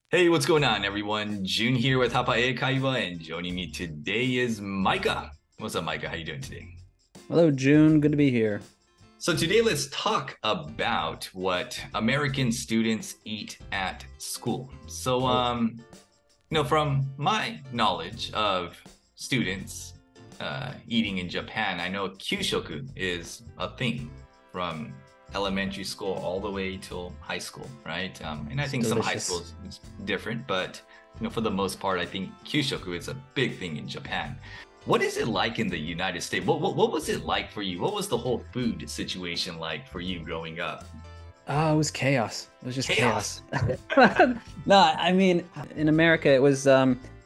Hey, what's going on, everyone? June here with Hapa英会話, and joining me today is Micah. What's up, Micah? How you doing today? Hello, June. Good to be here. So today, let's talk about what American students eat at school. So, from my knowledge of students eating in Japan, I know給食 is a thing from elementary school all the way till high school, right? And I think some high schools is different, but for the most part, I think 給食 is a big thing in Japan. What is it like in the United States? What was it like for you? What was the whole food situation like for you growing up? Oh, it was chaos. It was just chaos. No, I mean, in America, it was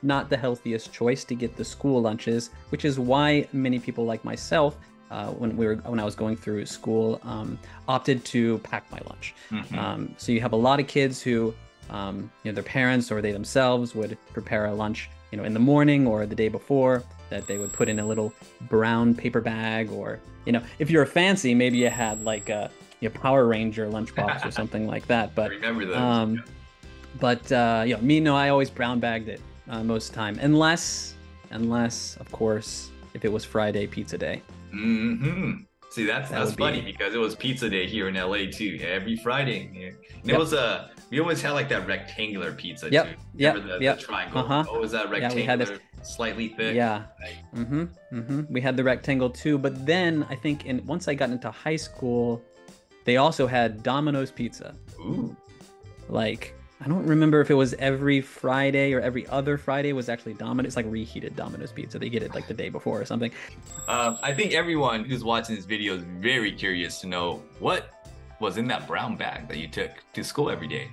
not the healthiest choice to get the school lunches, which is why many people like myself, when I was going through school, opted to pack my lunch. Mm-hmm. So you have a lot of kids who, their parents or they themselves would prepare a lunch, in the morning or the day before, that they would put in a little brown paper bag, or, if you're fancy, maybe you had like a Power Ranger lunchbox or something like that. But I remember those. I always brown bagged it most of the time, unless of course, if it was Friday pizza day. Mm-hmm. See, that's funny because it was pizza day here in LA too. Every Friday. And it was we always had like that rectangular pizza too. Remember the triangle? What was that rectangular? Yeah, we had slightly thick. Yeah. We had the rectangle too, but then I think once I got into high school, they also had Domino's pizza. Ooh. Like, I don't remember if it was every Friday or every other Friday was actually Domino's. It's like reheated Domino's pizza. They get it like the day before or something. I think everyone who's watching this video is very curious to know what was in that brown bag that you took to school every day.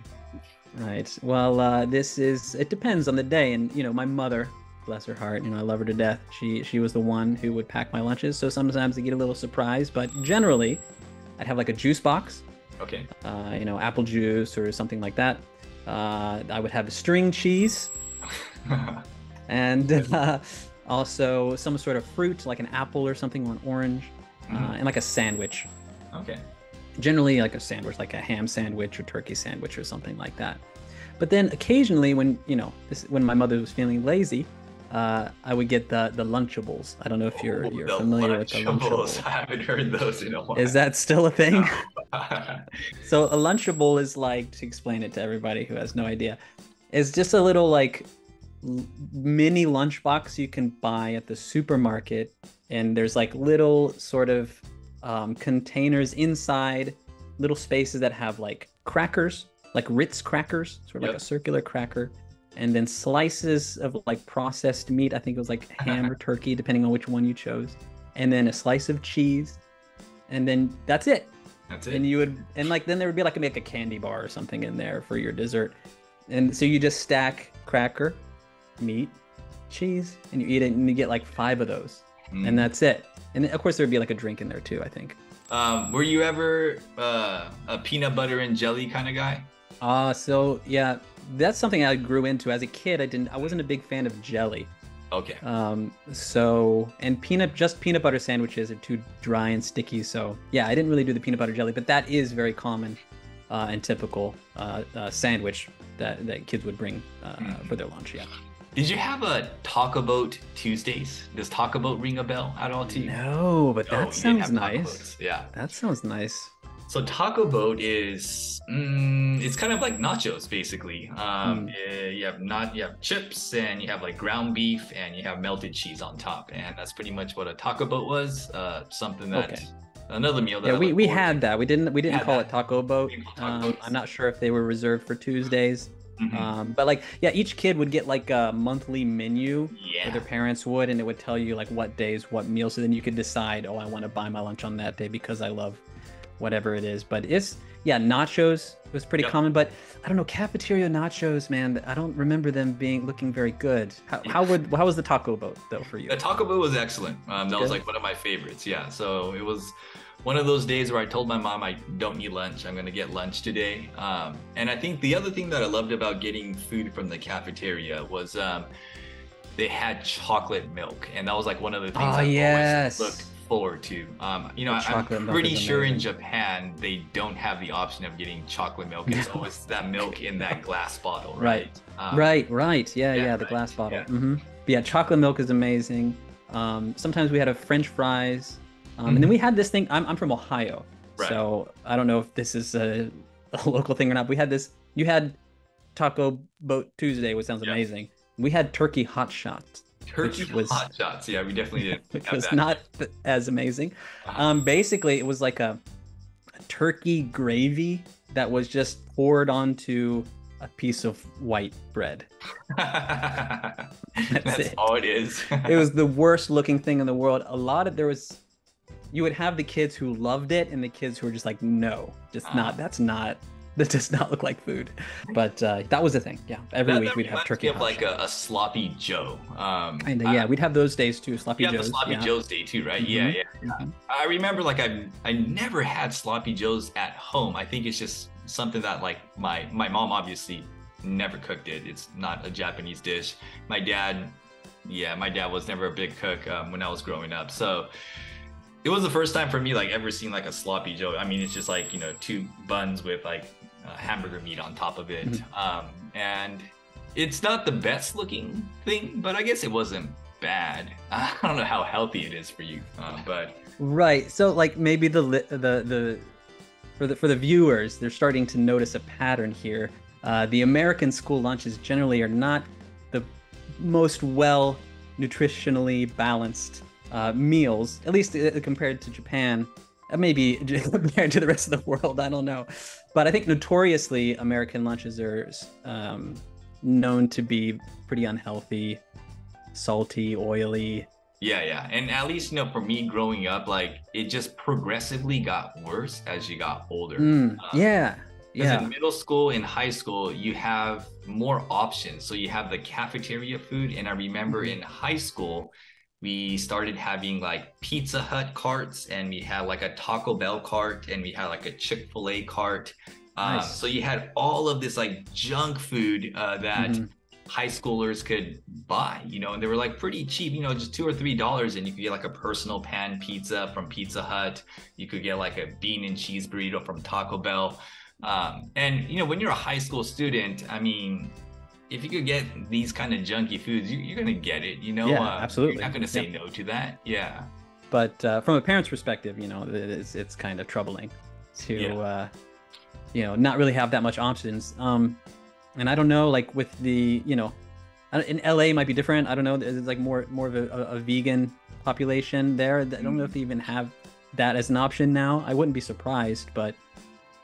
Right. Well, it depends on the day. And, my mother, bless her heart, I love her to death. She was the one who would pack my lunches. So sometimes I get a little surprised, but generally I'd have like a juice box. Okay. Apple juice or something like that. I would have a string cheese and also some sort of fruit, like an apple or something, or an orange, and like a sandwich. Okay. Generally like a sandwich, like a ham sandwich or turkey sandwich or something like that. But then occasionally when, when my mother was feeling lazy, I would get the Lunchables. I don't know if you're familiar with the Lunchables. I haven't heard those in a while. Is that still a thing? So a Lunchable is like, to explain it to everybody who has no idea, it's just a little like mini lunchbox you can buy at the supermarket, and there's like little sort of containers inside, little spaces that have like crackers, like Ritz crackers, sort of like a circular cracker, and then slices of like processed meat. I think it was like ham or turkey, depending on which one you chose, and then a slice of cheese, and then that's it. That's it. And then there would be like a candy bar or something in there for your dessert. And so you just stack cracker, meat, cheese, and you eat it, and you get like 5 of those, and that's it. And of course there'd be like a drink in there too, I think. Were you ever a peanut butter and jelly kind of guy? So yeah, that's something I grew into. As a kid, I wasn't a big fan of jelly. Okay. And peanut butter sandwiches are too dry and sticky. So yeah, I didn't really do the peanut butter jelly, but that is very common and typical sandwich that kids would bring for their lunch. Yeah. Did you have a Taco Boat Tuesdays? Does Taco Boat ring a bell at all to you? No, but that sounds nice. Yeah. That sounds nice. So Taco Boat is it's kind of like nachos basically. You have chips, and you have like ground beef, and you have melted cheese on top, and that's pretty much what a Taco Boat was. Something that another meal that we had that. We didn't call it Taco Boat. I'm not sure if they were reserved for Tuesdays. But each kid would get like a monthly menu, or their parents would, and it would tell you like what days, what meals. So then you could decide, I want to buy my lunch on that day because I love whatever it is. But nachos was pretty common, but I don't know, cafeteria nachos, man, I don't remember them looking very good. How was the Taco Boat though for you? The Taco Boat was excellent. That was like one of my favorites. Yeah. So it was one of those days where I told my mom I don't need lunch. I'm going to get lunch today. And I think the other thing that I loved about getting food from the cafeteria was they had chocolate milk. And that was like one of the things that always looked forward to. I'm pretty sure in Japan they don't have the option of getting chocolate milk. It's always that milk in that glass bottle, right? Right. Yeah, the glass bottle. But yeah, chocolate milk is amazing. Sometimes we had a French fries, and then we had this thing. I'm from Ohio, so I don't know if this is a local thing or not. We had this. You had Taco Boat Tuesday, which sounds amazing. We had turkey hot shots. Hot shots. Yeah, we definitely did. Which was not as amazing. Basically, it was like a turkey gravy that was just poured onto a piece of white bread. That's all it is. It was the worst looking thing in the world. You would have the kids who loved it and the kids who were just like, no, that does not look like food. But that was the thing. Yeah, every week we'd have turkey hot like a sloppy Joe. We'd have those days too. Sloppy Joes. The sloppy Joe's day too, right? Yeah. I remember like I never had sloppy Joes at home. I think it's just something that like my mom obviously never cooked it. It's not a Japanese dish. My dad was never a big cook when I was growing up. So it was the first time for me like ever seen like a sloppy Joe. I mean, it's just like, two buns with like hamburger meat on top of it. And it's not the best looking thing, but I guess it wasn't bad. I don't know how healthy it is for you, but right. So like maybe for the viewers, they're starting to notice a pattern here. The American school lunches generally are not the most well nutritionally balanced meals, at least compared to Japan. Maybe compared to the rest of the world, I don't know. But I think notoriously American lunches are known to be pretty unhealthy, salty, oily. Yeah. And at least, for me growing up, like it just progressively got worse as you got older. Because in middle school and high school, you have more options. So you have the cafeteria food. And I remember in high school, we started having like Pizza Hut carts, and we had like a Taco Bell cart, and we had like a Chick-fil-A cart. Nice. So you had all of this like junk food that high schoolers could buy, and they were like pretty cheap, just $2 or $3, and you could get like a personal pan pizza from Pizza Hut. You could get like a bean and cheese burrito from Taco Bell. And when you're a high school student, I mean, if you could get these kind of junky foods, you're gonna get it. Absolutely. You're not gonna say no to that. Yeah. But from a parent's perspective, it's kind of troubling to not really have that much options. And I don't know, like with the in LA it might be different. I don't know. There's like more of a vegan population there. I don't know if they even have that as an option now. I wouldn't be surprised, but.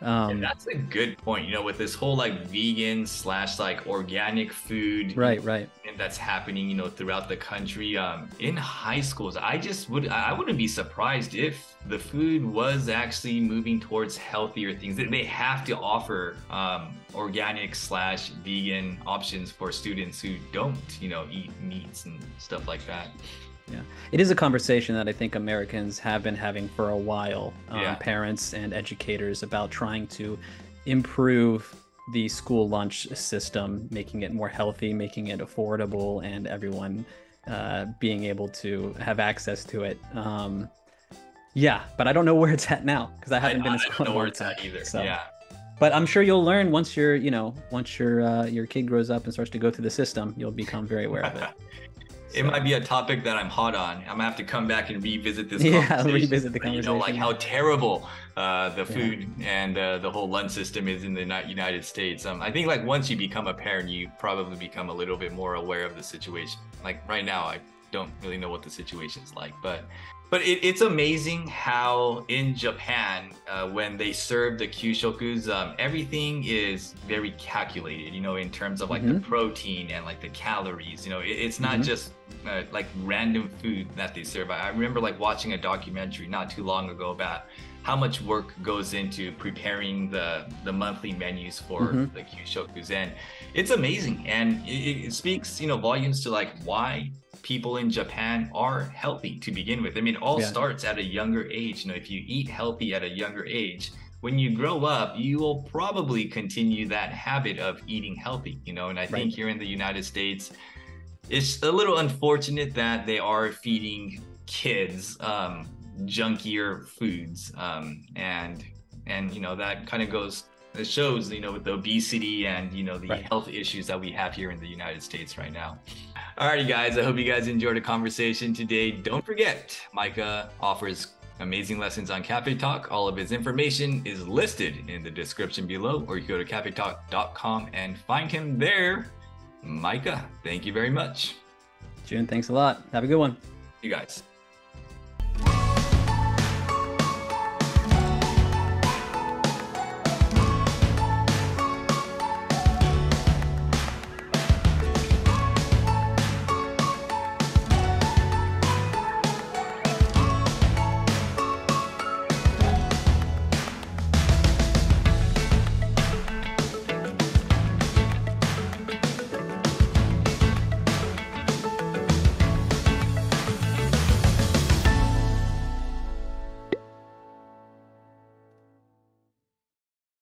That's a good point. With this whole like vegan / like organic food, right, and that's happening, throughout the country. In high schools, I wouldn't be surprised if the food was actually moving towards healthier things. They have to offer organic / vegan options for students who don't, eat meats and stuff like that. Yeah, it is a conversation that I think Americans have been having for a while, parents and educators, about trying to improve the school lunch system, making it more healthy, making it affordable, and everyone being able to have access to it. But I don't know where it's at now because I haven't been in school in a long time either. So. Yeah. But I'm sure you'll learn once your kid grows up and starts to go through the system, you'll become very aware of it. It might be a topic that I'm hot on. I'm gonna have to come back and revisit this conversation. Yeah, revisit the conversation. Like how terrible the food and the whole lunch system is in the United States. I think like once you become a parent, you probably become a little bit more aware of the situation. Like right now, I don't really know what the situation's like, but it's amazing how in Japan, when they serve the kyushokus, everything is very calculated, in terms of like the protein and like the calories. It's not just like random food that they serve. I remember like watching a documentary not too long ago about how much work goes into preparing the monthly menus for the kyushokus, and it's amazing. And it speaks, volumes to like why people in Japan are healthy to begin with. I mean, it all starts at a younger age. If you eat healthy at a younger age, when you grow up, you will probably continue that habit of eating healthy, and I think here in the United States, it's a little unfortunate that they are feeding kids junkier foods. And that kind of goes, it shows, with the obesity and, the health issues that we have here in the United States right now. Alrighty, guys, I hope you guys enjoyed the conversation today. Don't forget, Micah offers amazing lessons on Cafe Talk. All of his information is listed in the description below, or you can go to cafetalk.com and find him there. Micah, thank you very much. June, thanks a lot. Have a good one. You guys.